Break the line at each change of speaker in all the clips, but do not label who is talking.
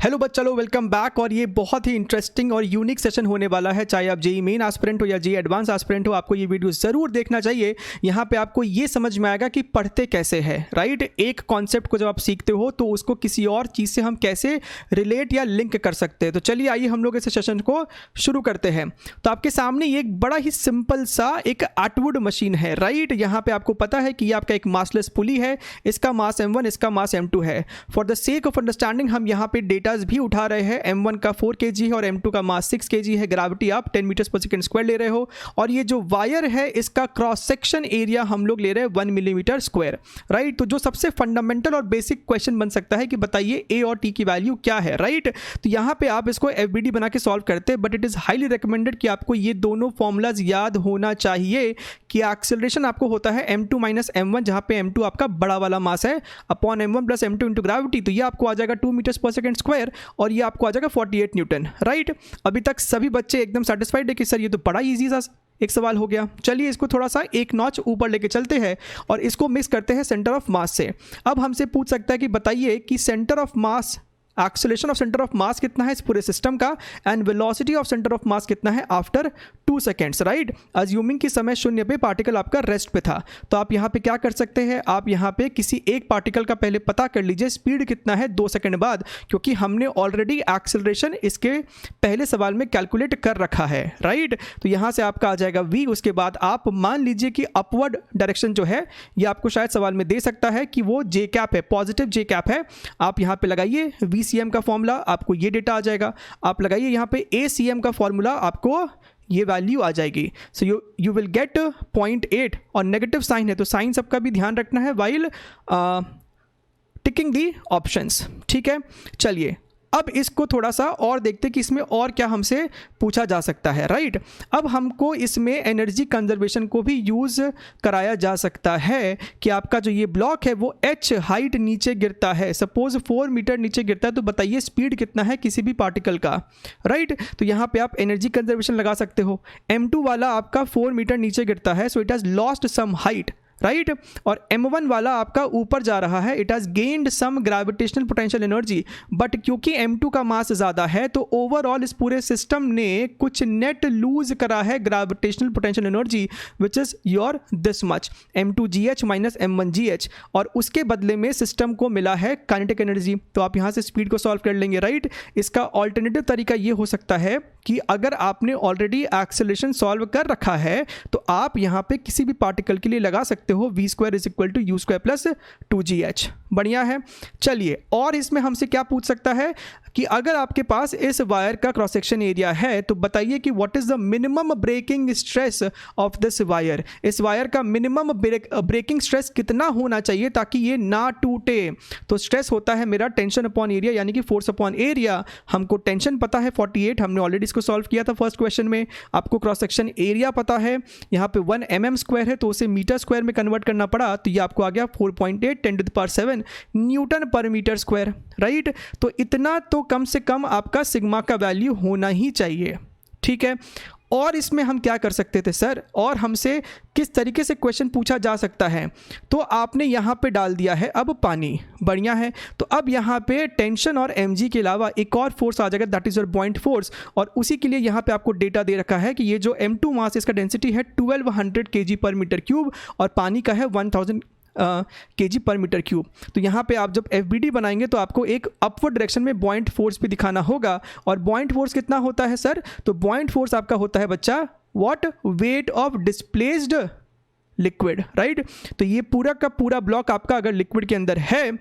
Hello बच्चों, welcome back. और ये बहुत ही इंटरेस्टिंग और यूनिक सेशन होने वाला है। चाहे आप जेई मेन एस्पिरेंट हो या जेई एडवांस एस्पिरेंट हो, आपको ये वीडियो ज़रूर देखना चाहिए। यहाँ पे आपको ये समझ में आएगा कि पढ़ते कैसे है, राइट। एक कॉन्सेप्ट को जब आप सीखते हो तो उसको किसी और चीज़ से हम कैसे रिलेट या लिंक कर सकते हैं। तो चलिए आइए हम लोग इस सेशन को शुरू करते हैं। तो आपके सामने ये एक बड़ा ही सिंपल सा एक एटवुड मशीन है, राइट। यहाँ पे आपको पता है कि ये आपका एक मासलेस पुली है, इसका मास m1, इसका मास m2 है। For the sake of understanding हम यहाँ पे डेटा भी उठा रहे हैं। m1 का 4 kg है और m2 का मास 6 kg है। ग्रेविटी आप 10 मीटर्स पर सेकंड स्क्वायर ले रहे हो। और ये जो वायर है इसका क्रॉस सेक्शन एरिया हम लोग ले रहे हैं 1 मिलीमीटर स्क्वायर, राइट। तो जो सबसे फंडामेंटल और बेसिक क्वेश्चन बन सकता है कि बताइए ए और टी की वैल्यू क्या है, राइट। तो यहाँ पे आप इसको एफबीडी बना के सॉल्व करते हैं, but it is highly recommended कि आपको ये दोनों फॉर्मूलाज याद होना चाहिए कि एक्सेलरेशन आपको होता है m2 माइनस m1, जहाँ पे m2 आपका बड़ा वाला मास है, upon m1 plus m2 into gravity. तो ये आपको आ जाएगा 2 मीटर्स पर सेकंड स्क्वायर और ये आपको आ जाएगा 48 न्यूटन, राइट। अभी तक सभी बच्चे एकदम सेटिस्फाइड है कि सर ये तो बड़ा ईजी सा एक सवाल हो गया। चलिए इसको थोड़ा सा एक नॉच ऊपर लेके चलते हैं और इसको मिक्स करते हैं सेंटर ऑफ मास से। अब हमसे पूछ सकता है कि बताइए कि centre of mass, acceleration of centre of mass कितना है इस पूरे सिस्टम का, and velocity of centre of mass कितना है आफ्टर 2 सेकेंड्स, राइट। अज्यूमिंग कि समय शून्य पे पार्टिकल आपका रेस्ट पे था। तो आप यहाँ पे क्या कर सकते हैं, आप यहाँ पे किसी एक पार्टिकल का पहले पता कर लीजिए स्पीड कितना है 2 सेकेंड बाद, क्योंकि हमने ऑलरेडी एक्सेलरेशन इसके पहले सवाल में कैलकुलेट कर रखा है, राइट। तो यहाँ से आपका आ जाएगा v। उसके बाद आप मान लीजिए कि अपवर्ड डायरेक्शन जो है ये आपको शायद सवाल में दे सकता है कि वो जे कैप है, पॉजिटिव जे कैप है। आप यहाँ पे लगाइए VCM का फॉर्मूला, आपको ये डेटा आ जाएगा। आप लगाइए यहाँ पे ACM का फॉर्मूला, आपको ये वैल्यू आ जाएगी। सो यू विल गेट 0.8 और नेगेटिव साइन है तो साइन सबका भी ध्यान रखना है वाइल टिकिंग दी ऑप्शंस, ठीक है। चलिए अब इसको थोड़ा सा और देखते कि इसमें और क्या हमसे पूछा जा सकता है, राइट। अब हमको इसमें एनर्जी कंजर्वेशन को भी यूज़ कराया जा सकता है कि आपका जो ये ब्लॉक है वो h हाइट नीचे गिरता है, सपोज 4 मीटर नीचे गिरता है, तो बताइए स्पीड कितना है किसी भी पार्टिकल का, राइट। तो यहाँ पे आप एनर्जी कंजर्वेशन लगा सकते हो। m2 वाला आपका 4 मीटर नीचे गिरता है, so it has lost some height, right. और m1 वाला आपका ऊपर जा रहा है, it has gained some gravitational potential energy, but क्योंकि m2 का मास ज़्यादा है तो ओवरऑल इस पूरे सिस्टम ने कुछ नेट लूज करा है gravitational potential energy which is your this much m2gh minus m1gh, और उसके बदले में सिस्टम को मिला है काइनेटिक एनर्जी। तो आप यहाँ से स्पीड को सॉल्व कर लेंगे, राइट। इसका ऑल्टरनेटिव तरीका ये हो सकता है कि अगर आपने ऑलरेडी एक्सेलरेशन सॉल्व कर रखा है तो आप यहाँ पे किसी भी पार्टिकल के लिए लगा सकते हो v square is equal to u square plus 2gh। बढ़िया है। चलिए और इसमें हमसे क्या पूछ सकता है कि अगर आपके पास इस वायर का क्रॉस सेक्शन एरिया है तो बताइए कि what is the minimum breaking stress of this wire. इस वायर का मिनिमम ब्रेकिंग स्ट्रेस कितना होना चाहिए ताकि ये ना टूटे। तो स्ट्रेस होता है मेरा टेंशन अपॉन एरिया यानी कि फोर्स अपॉन एरिया। हमको टेंशन पता है 48, हमने ऑलरेडी इसको सॉल्व किया था फर्स्ट क्वेश्चन में। आपको क्रॉस सेक्शन एरिया पता है, यहाँ पे 1 mm स्क्वायर है तो उसे मीटर स्क्वायर में कन्वर्ट करना पड़ा, तो ये आपको आ गया 4.8 10⁻⁷ न्यूटन पर मीटर स्क्वायर, राइट। तो इतना तो कम से कम आपका सिग्मा का वैल्यू होना ही चाहिए, ठीक है। और इसमें हम क्या कर सकते थे सर, और हमसे किस तरीके से क्वेश्चन पूछा जा सकता है, तो आपने यहाँ पे डाल दिया है अब पानी। बढ़िया है। तो अब यहाँ पे टेंशन और mg के अलावा एक और फोर्स आ जाएगा, that is your point force. और उसी के लिए यहाँ पे आपको डेटा दे रखा है कि ये जो m2 मास इसका डेंसिटी है 1200 kg पर मीटर क्यूब और पानी का है 1000 kg पर मीटर क्यूब। तो यहाँ पे आप जब FBD बनाएंगे तो आपको एक अपवर्ड डायरेक्शन में बॉइंट फोर्स भी दिखाना होगा। और बॉइंट फोर्स कितना होता है सर, तो बॉइंट फोर्स आपका होता है बच्चा what, weight of displaced liquid, right. तो ये पूरा का पूरा ब्लॉक आपका अगर लिक्विड के अंदर है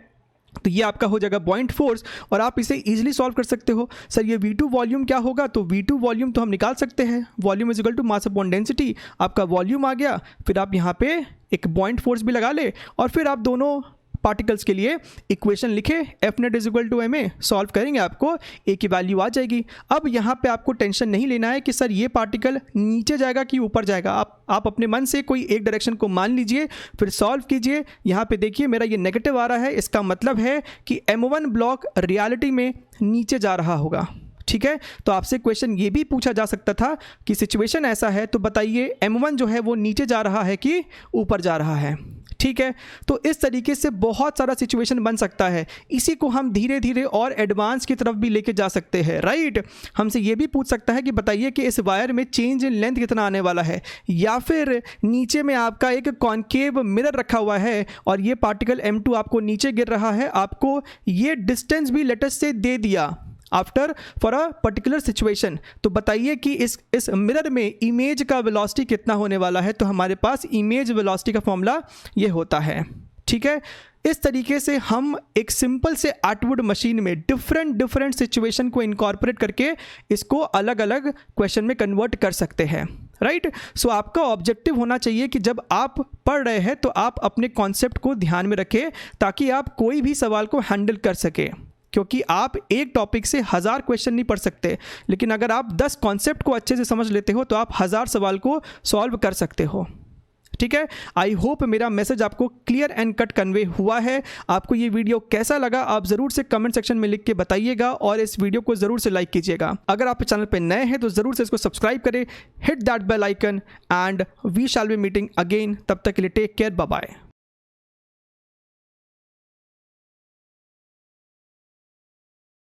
तो ये आपका हो जाएगा पॉइंट फोर्स। और आप इसे इजीली सॉल्व कर सकते हो। सर ये V2 वॉल्यूम क्या होगा, तो V2 वॉल्यूम तो हम निकाल सकते हैं, volume is equal to mass upon density. आपका वॉल्यूम आ गया, फिर आप यहाँ पे एक पॉइंट फोर्स भी लगा ले और फिर आप दोनों पार्टिकल्स के लिए इक्वेशन लिखे, F net is equal to M A, solve करेंगे आपको ए की वैल्यू आ जाएगी। अब यहाँ पे आपको टेंशन नहीं लेना है कि सर ये पार्टिकल नीचे जाएगा कि ऊपर जाएगा। आप अपने मन से कोई एक डायरेक्शन को मान लीजिए, फिर सॉल्व कीजिए। यहाँ पे देखिए मेरा ये नेगेटिव आ रहा है, इसका मतलब है कि m1 ब्लॉक रियलिटी में नीचे जा रहा होगा, ठीक है। तो आपसे क्वेश्चन ये भी पूछा जा सकता था कि सिचुएशन ऐसा है तो बताइए m1 जो है वो नीचे जा रहा है कि ऊपर जा रहा है, ठीक है। तो इस तरीके से बहुत सारा सिचुएशन बन सकता है। इसी को हम धीरे धीरे और एडवांस की तरफ भी लेके जा सकते हैं, राइट। हमसे ये भी पूछ सकता है कि बताइए कि इस वायर में चेंज इन लेंथ कितना आने वाला है, या फिर नीचे में आपका एक कॉन्केव मिरर रखा हुआ है और ये पार्टिकल M2 आपको नीचे गिर रहा है, आपको ये डिस्टेंस भी लेटेस्ट से दे दिया after for a particular situation. तो बताइए कि इस मिरर में इमेज का वेलोसिटी कितना होने वाला है। तो हमारे पास इमेज वेलोसिटी का फॉर्मूला ये होता है, ठीक है। इस तरीके से हम एक सिंपल से एटवुड मशीन में डिफरेंट सिचुएशन को इनकॉर्पोरेट करके इसको अलग अलग क्वेश्चन में कन्वर्ट कर सकते हैं, राइट। सो आपका ऑब्जेक्टिव होना चाहिए कि जब आप पढ़ रहे हैं तो आप अपने कॉन्सेप्ट को ध्यान में रखें ताकि आप कोई भी सवाल को हैंडल कर सके, क्योंकि आप एक टॉपिक से 1000 क्वेश्चन नहीं पढ़ सकते, लेकिन अगर आप 10 कॉन्सेप्ट को अच्छे से समझ लेते हो तो आप 1000 सवाल को सॉल्व कर सकते हो, ठीक है। आई होप मेरा मैसेज आपको क्लियर एंड कट कन्वे हुआ है। आपको ये वीडियो कैसा लगा आप ज़रूर से कमेंट सेक्शन में लिख के बताइएगा और इस वीडियो को ज़रूर से लाइक कीजिएगा। अगर आप चैनल पे नए हैं तो ज़रूर से इसको सब्सक्राइब करें, hit that bell icon and we shall be meeting again. तब तक के लिए टेक केयर, बाय बाय।